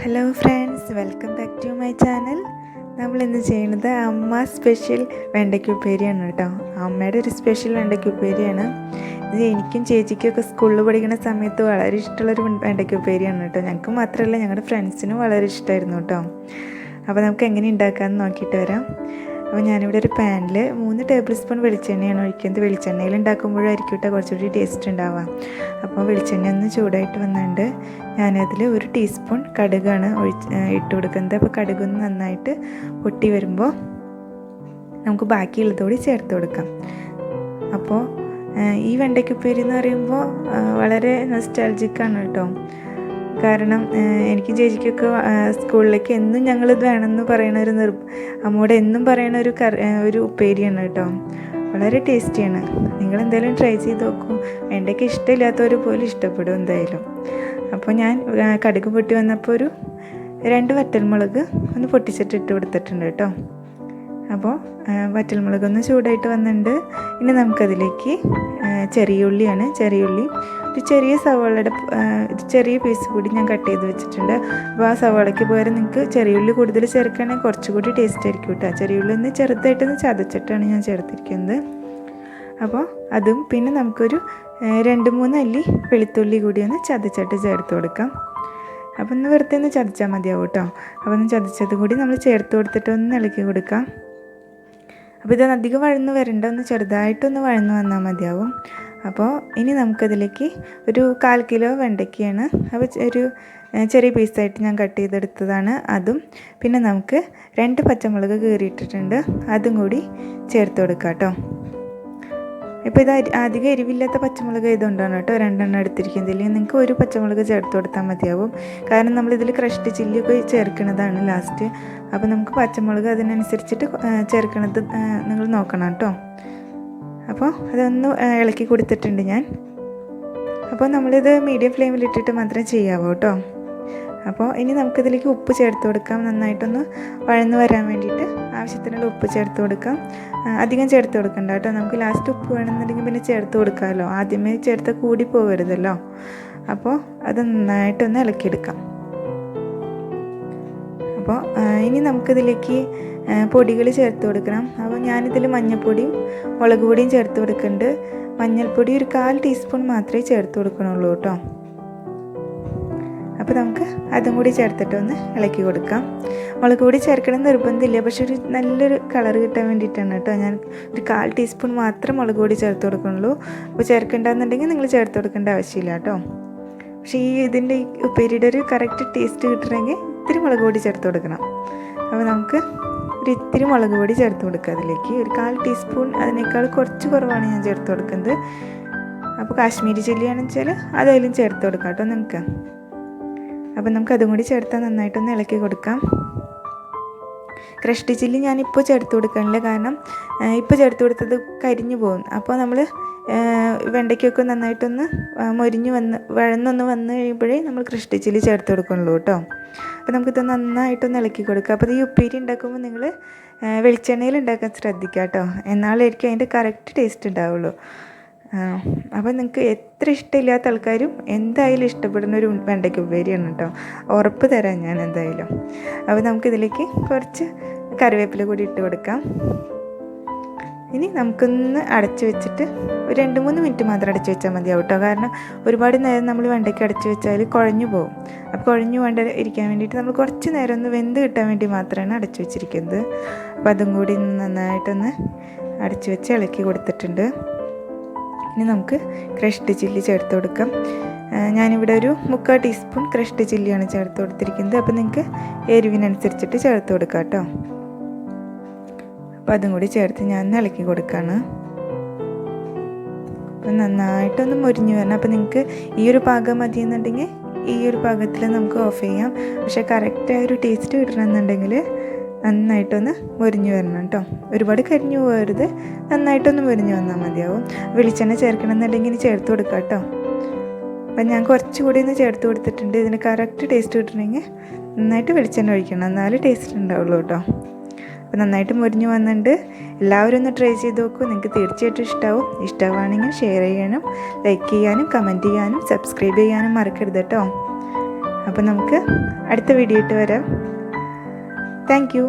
Hello friends, welcome back to my channel. നമ്മളിന്ന് ചെയ്യുന്നത് അമ്മ സ്പെഷ്യൽ വെണ്ടയ്ക്ക ഉപ്പേരിയാണ് കേട്ടോ. അമ്മയുടെ ഒരു സ്പെഷ്യൽ വെണ്ടയ്ക്ക ഉപ്പേരിയാണ് ഇത്. എനിക്കും ചേച്ചിക്കൊക്കെ സ്കൂളിൽ പഠിക്കുന്ന സമയത്ത് വളരെ ഇഷ്ടമുള്ളൊരു വെണ്ടയ്ക്ക ഉപ്പേരിയാണ് കേട്ടോ. ഞങ്ങൾക്ക് മാത്രമല്ല, ഞങ്ങളുടെ ഫ്രണ്ട്സിനും വളരെ ഇഷ്ടമായിരുന്നു കേട്ടോ. അപ്പോൾ നമുക്ക് എങ്ങനെ ഉണ്ടാക്കാമെന്ന് നോക്കിയിട്ട് വരാം. അപ്പോൾ ഞാനിവിടെ ഒരു പാനിൽ 3 ടേബിൾ സ്പൂൺ വെളിച്ചെണ്ണയാണ് ഒഴിക്കുന്നത്. വെളിച്ചെണ്ണയിൽ ഉണ്ടാക്കുമ്പോഴായിരിക്കും കേട്ടോ കുറച്ചുകൂടി ടേസ്റ്റ് ഉണ്ടാവുക. അപ്പോൾ വെളിച്ചെണ്ണ ഒന്ന് ചൂടായിട്ട് വന്നിട്ടുണ്ട്. ഞാനതിൽ 1 ടീസ്പൂൺ കടുകാണ് ഇട്ട് കൊടുക്കുന്നത്. അപ്പോൾ കടുകൊന്ന് നന്നായിട്ട് പൊട്ടി വരുമ്പോൾ നമുക്ക് ബാക്കിയുള്ളതോടെ ചേർത്ത് കൊടുക്കാം. അപ്പോൾ ഈ വെണ്ടയ്ക്ക ഉപ്പേരി എന്ന് പറയുമ്പോൾ വളരെ നൊസ്റ്റാൾജിക്കാണ് കേട്ടോ. കാരണം എനിക്ക് ചേച്ചിക്കൊക്കെ സ്കൂളിലേക്ക് എന്നും ഞങ്ങളിത് വേണമെന്ന് പറയുന്ന അമ്മോട് എന്നും പറയുന്ന ഒരു ഉപ്പേരിയാണ് കേട്ടോ. വളരെ ടേസ്റ്റിയാണ്. നിങ്ങളെന്തായാലും ട്രൈ ചെയ്ത് നോക്കൂ. വെണ്ടയ്ക്ക ഇഷ്ടമില്ലാത്തവർ പോലും ഇഷ്ടപ്പെടും എന്തായാലും. അപ്പോൾ ഞാൻ കടുക് പൊട്ടി വന്നപ്പോൾ ഒരു 2 വറ്റൽമുളക് ഒന്ന് പൊട്ടിച്ചിട്ട് കൊടുത്തിട്ടുണ്ട് കേട്ടോ. അപ്പോൾ വറ്റൽമുളകൊന്ന് ചൂടായിട്ട് വന്നിട്ടുണ്ട്. ഇനി നമുക്കതിലേക്ക് ചെറിയ ഉള്ളി ഒരു ചെറിയ സവാളയുടെ ചെറിയ പീസ് കൂടി ഞാൻ കട്ട് ചെയ്ത് വെച്ചിട്ടുണ്ട്. അപ്പോൾ ആ സവാളയ്ക്ക് പകരം നിങ്ങൾക്ക് ചെറിയ ഉള്ളി കൂടുതൽ ചേർക്കുകയാണെങ്കിൽ കുറച്ചുകൂടി ടേസ്റ്റ് ആയിരിക്കും കേട്ടോ. ചെറിയ ഉള്ളി ഒന്ന് ചെറുതായിട്ടൊന്ന് ചതച്ചിട്ടാണ് ഞാൻ ചേർത്തിരിക്കുന്നത്. അപ്പോൾ അതും പിന്നെ നമുക്കൊരു 2-3 അല്ലി വെളുത്തുള്ളി കൂടി ഒന്ന് ചതച്ചിട്ട് ചേർത്ത് കൊടുക്കാം. അപ്പോൾ ഒന്ന് വെറുതെ ഒന്ന് ചതച്ചാൽ മതിയാവും കേട്ടോ. അപ്പോൾ ഒന്ന് ചതച്ചത് കൂടി നമ്മൾ ചേർത്ത് കൊടുത്തിട്ട് ഒന്ന് ഇളക്കി കൊടുക്കാം. അപ്പോൾ ഇത് അധികം വഴന്ന് വരണ്ട, ഒന്ന് ചെറുതായിട്ടൊന്ന് വഴന്ന് വന്നാൽ മതിയാവും. അപ്പോൾ ഇനി നമുക്കതിലേക്ക് ഒരു 1/4 കിലോ വെണ്ടയ്ക്കയാണ്. അപ്പോൾ ഒരു ചെറിയ പീസായിട്ട് ഞാൻ കട്ട് ചെയ്തെടുത്തതാണ്. അതും പിന്നെ നമുക്ക് 2 പച്ചമുളക് കീറിയിട്ടിട്ടുണ്ട്, അതും കൂടി ചേർത്ത് കൊടുക്കാം കേട്ടോ. ഇപ്പോൾ ഇത് അധികം എരിവില്ലാത്ത പച്ചമുളക് ഇതുകൊണ്ടാണ് കേട്ടോ 2 എണ്ണം എടുത്തിരിക്കുന്നത്. ഇല്ലെങ്കിൽ നിങ്ങൾക്ക് 1 പച്ചമുളക് ചേർത്ത് കൊടുത്താൽ മതിയാവും. കാരണം നമ്മളിതിൽ ക്രഷ്ഡ് ചില്ലിയൊക്കെ ചേർക്കുന്നതാണ് ലാസ്റ്റ്. അപ്പോൾ നമുക്ക് പച്ചമുളക് അതിനനുസരിച്ചിട്ട് ചേർക്കണത് നിങ്ങൾ നോക്കണം കേട്ടോ. അപ്പോൾ അതൊന്ന് ഇളക്കി കൊടുത്തിട്ടുണ്ട് ഞാൻ. അപ്പോൾ നമ്മളിത് മീഡിയം ഫ്ലെയിമിലിട്ടിട്ട് മാത്രമേ ചെയ്യാവൂ കേട്ടോ. അപ്പോൾ ഇനി നമുക്കിതിലേക്ക് ഉപ്പ് ചേർത്ത് കൊടുക്കാം. നന്നായിട്ടൊന്ന് വഴന്ന് വരാൻ വേണ്ടിയിട്ട് ആവശ്യത്തിനുള്ള ഉപ്പ് ചേർത്ത് കൊടുക്കാം. അധികം ചേർത്ത് കൊടുക്കണ്ട കേട്ടോ. നമുക്ക് ലാസ്റ്റ് ഉപ്പ് വേണമെന്നുണ്ടെങ്കിൽ പിന്നെ ചേർത്ത് കൊടുക്കാമല്ലോ. ആദ്യമേ ചേർത്ത് കൂടി പോകരുതല്ലോ. അപ്പോൾ അത് നന്നായിട്ടൊന്ന് ഇളക്കിയെടുക്കാം. അപ്പോൾ ഇനി നമുക്കിതിലേക്ക് പൊടികൾ ചേർത്ത് കൊടുക്കണം. അപ്പോൾ ഞാനിതിൽ മഞ്ഞൾപ്പൊടിയും മുളക് പൊടിയും ചേർത്ത് കൊടുക്കുന്നുണ്ട്. മഞ്ഞൾപ്പൊടി ഒരു 1/4 ടീസ്പൂൺ മാത്രമേ ചേർത്ത് കൊടുക്കണുള്ളൂ കേട്ടോ. അപ്പോൾ നമുക്ക് അതും കൂടി ചേർത്തിട്ട് ഒന്ന് ഇളക്കി കൊടുക്കാം. മുളക് പൊടി ചേർക്കണം നിർബന്ധമില്ല, പക്ഷെ ഒരു നല്ലൊരു കളർ കിട്ടാൻ വേണ്ടിയിട്ടാണ് കേട്ടോ ഞാൻ ഒരു 1/4 ടീസ്പൂൺ മാത്രം മുളക് പൊടി ചേർത്ത് കൊടുക്കണുള്ളൂ. അപ്പോൾ ചേർക്കേണ്ടതെന്നുണ്ടെങ്കിൽ നിങ്ങൾ ചേർത്ത് കൊടുക്കേണ്ട ആവശ്യമില്ല കേട്ടോ. പക്ഷേ ഇതിൻ്റെ ഈ ഉപ്പേരിയുടെ ഒരു കറക്റ്റ് ടേസ്റ്റ് കിട്ടണമെങ്കിൽ ഇത്തിരി മുളക് പൊടി ചേർത്ത് കൊടുക്കണം. അപ്പോൾ നമുക്ക് ഒരു ഇത്തിരി മുളക് പൊടി ചേർത്ത് കൊടുക്കുക. അതിലേക്ക് ഒരു 1/4 ടീസ്പൂൺ, അതിനേക്കാൾ കുറച്ച് കുറവാണ് ഞാൻ ചേർത്ത് കൊടുക്കുന്നത്. അപ്പോൾ കാശ്മീരി ചില്ലിയാണെന്ന് വെച്ചാൽ അതായാലും ചേർത്ത് കൊടുക്കാം കേട്ടോ നിങ്ങൾക്ക്. അപ്പോൾ നമുക്ക് അതും കൂടി ചേർത്താൽ നന്നായിട്ടൊന്ന് ഇളക്കി കൊടുക്കാം. ക്രഷ്ഡ് ചില്ലി ഞാനിപ്പോൾ ചേർത്ത് കൊടുക്കാനില്ല, കാരണം ഇപ്പോൾ ചേർത്ത് കൊടുത്തത് കരിഞ്ഞു പോകും. അപ്പോൾ നമ്മൾ വെണ്ടയ്ക്കൊക്കെ നന്നായിട്ടൊന്ന് വഴന്നൊന്ന് വന്ന് കഴിയുമ്പോഴേ നമ്മൾ ക്രഷ്ഡ് ചില്ലി ചേർത്ത് കൊടുക്കുള്ളൂ കേട്ടോ. അപ്പോൾ നമുക്കിത് നന്നായിട്ടൊന്ന് ഇളക്കി കൊടുക്കാം. അപ്പോൾ ഈ ഉപ്പേരി ഉണ്ടാക്കുമ്പോൾ നിങ്ങൾ വെളിച്ചെണ്ണയിൽ ഉണ്ടാക്കാൻ ശ്രദ്ധിക്കുക കേട്ടോ. എന്നാലായിരിക്കും അതിൻ്റെ കറക്റ്റ് ടേസ്റ്റ് ഉണ്ടാവുള്ളൂ. അപ്പോൾ നിങ്ങൾക്ക് എത്ര ഇഷ്ടമില്ലാത്ത ആൾക്കാരും എന്തായാലും ഇഷ്ടപ്പെടുന്ന ഒരു വെണ്ടയ്ക്ക ഉപ്പേരിയാണ് കേട്ടോ. ഉറപ്പ് തരാം ഞാൻ എന്തായാലും. അപ്പോൾ നമുക്കിതിലേക്ക് കുറച്ച് കറിവേപ്പില കൂടി ഇട്ട് കൊടുക്കാം. ഇനി നമുക്കൊന്ന് അടച്ചു വെച്ചിട്ട് ഒരു 2-3 മിനിറ്റ് മാത്രം അടച്ചു വെച്ചാൽ മതിയാവും കേട്ടോ. കാരണം ഒരുപാട് നേരം നമ്മൾ വെണ്ടയ്ക്ക അടച്ചു വെച്ചാൽ കുഴഞ്ഞു പോകും. അപ്പോൾ കുഴഞ്ഞു വേണ്ട ഇരിക്കാൻ വേണ്ടിയിട്ട് നമ്മൾ കുറച്ച് നേരം ഒന്ന് വെന്ത് കിട്ടാൻ വേണ്ടി മാത്രമാണ് അടച്ചു വെച്ചിരിക്കുന്നത്. അപ്പോൾ അതും കൂടി നന്നായിട്ടൊന്ന് അടച്ചു വെച്ച് ഇളക്കി കൊടുത്തിട്ടുണ്ട്. ഇനി നമുക്ക് ക്രഷ്ഡ് ചില്ലി ചേർത്ത് കൊടുക്കാം. ഞാനിവിടെ ഒരു 3/4 ടീസ്പൂൺ ക്രഷ്ഡ് ചില്ലിയാണ് ചേർത്ത് കൊടുത്തിരിക്കുന്നത്. അപ്പോൾ നിങ്ങൾക്ക് എരിവിനനുസരിച്ചിട്ട് ചേർത്ത് കൊടുക്കാം കേട്ടോ. അപ്പോൾ അതും കൂടി ചേർത്ത് ഞാൻ ഇളക്കി കൊടുക്കുകയാണ്. അപ്പോൾ നന്നായിട്ടൊന്ന് മൊരിഞ്ഞ് വരണം. അപ്പോൾ നിങ്ങൾക്ക് ഈ ഒരു പാകം മതി എന്നുണ്ടെങ്കിൽ ഈ ഒരു പാകത്തിൽ നമുക്ക് ഓഫ് ചെയ്യാം. പക്ഷേ കറക്റ്റായ ഒരു ടേസ്റ്റ് കിട്ടണമെന്നുണ്ടെങ്കിൽ നന്നായിട്ടൊന്ന് മൊരിഞ്ഞ് വരണം കേട്ടോ. ഒരുപാട് കരിഞ്ഞു പോകരുത്, നന്നായിട്ടൊന്ന് മൊരിഞ്ഞ് വന്നാൽ മതിയാവും. വെളിച്ചെണ്ണ ചേർക്കണം എന്നുണ്ടെങ്കിൽ ഇനി ചേർത്ത് കൊടുക്കാം കേട്ടോ. അപ്പം ഞാൻ കുറച്ചുകൂടി ഒന്ന് ചേർത്ത് കൊടുത്തിട്ടുണ്ട്. ഇതിന് കറക്റ്റ് ടേസ്റ്റ് കിട്ടണമെങ്കിൽ നന്നായിട്ട് വെളിച്ചെണ്ണ ഒഴിക്കണം, എന്നാലും ടേസ്റ്റ് ഉണ്ടാവുള്ളൂ കേട്ടോ. അപ്പോൾ നന്നായിട്ട് മൊരിഞ്ഞ് വന്നിട്ടുണ്ട്. എല്ലാവരും ഒന്ന് ട്രൈ ചെയ്ത് നോക്കൂ. നിങ്ങൾക്ക് തീർച്ചയായിട്ടും ഇഷ്ടമാവും. ഇഷ്ടമാണെങ്കിൽ ഷെയർ ചെയ്യാനും ലൈക്ക് ചെയ്യാനും കമൻറ്റ് ചെയ്യാനും സബ്സ്ക്രൈബ് ചെയ്യാനും മറക്കരുത് കേട്ടോ. അപ്പോൾ നമുക്ക് അടുത്ത വീഡിയോ ഇട്ട് വരാം. Thank you.